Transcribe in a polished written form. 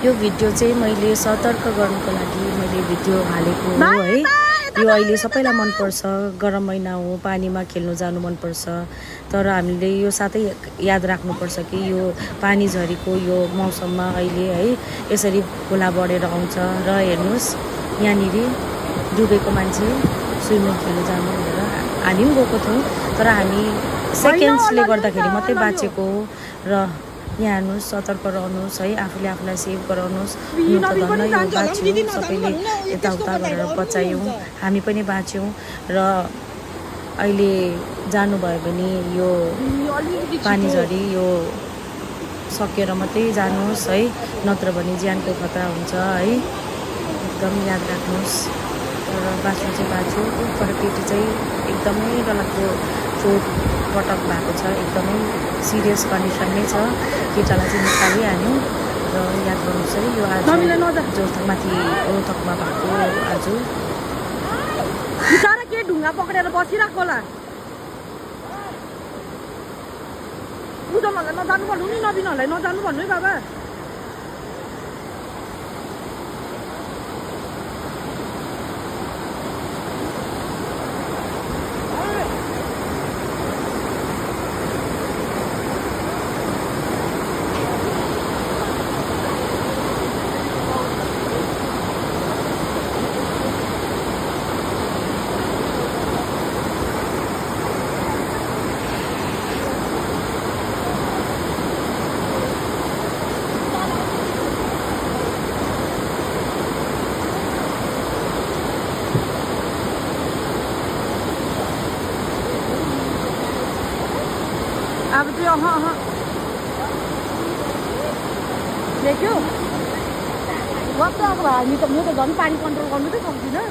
यो भिडियो चाहिँ मैले सतर्क गर्नको लागि मैले भिडियो हालेको हो है। यो अहिले सबैलाई मनपर्छ, गरम महिना हो, पानीमा खेल्नु जानु मनपर्छ। तर हामीले यो साथै याद राख्नुपर्छ कि यो पानी झरीको यो मौसममा अहिले है यसरी खोला बढेर आउँछ र हेर्नुहोस् यहाँनिर डुबेको मान्छे स्विमिङ खेल्नु जानु भनेर हामी पनि गएको थियौँ, तर हामी सेकेन्ड्सले गर्दाखेरि मात्रै बाँचेको हो। र यहाँ हेर्नुहोस्, सतर्क रहनुहोस् है, आफूले आफूलाई सेभ गराउनुहोस्। हुनु त धन्न यो बाँच्यौँ, सबैले यताउता गरेर बचायौँ, हामी पनि बाँच्यौँ। र अहिले जानुभयो भने यो पानी झरी यो सकेर मात्रै जानुहोस् है, नत्र भने ज्यानको खतरा हुन्छ है। एकदम याद राख्नुहोस्। र बाँच्नु चाहिँ बाँच्यो, परकेटी चाहिँ एकदमै डरलाग्दो चोटपटक भएको छ, एकदमै सिरियस कन्डिसनमै छ। केटालाई चाहिँ निकालिहाल्यौँ। र याद गर्नुहोस् है, यो आज जो माथि रोहतकमा भएको आज बिचारा के ढुङ्गा पक्रेर बसिरहेको होला। बुझाउनलाई नजानु भन्नु नि, नबिनहरूलाई नजानु भन्नु है बाबा। अब चाहिँ देख्यो वक्त अब हामी त म त झन् पानी कन्ट्रोल गर्नु त सक्दिनँ।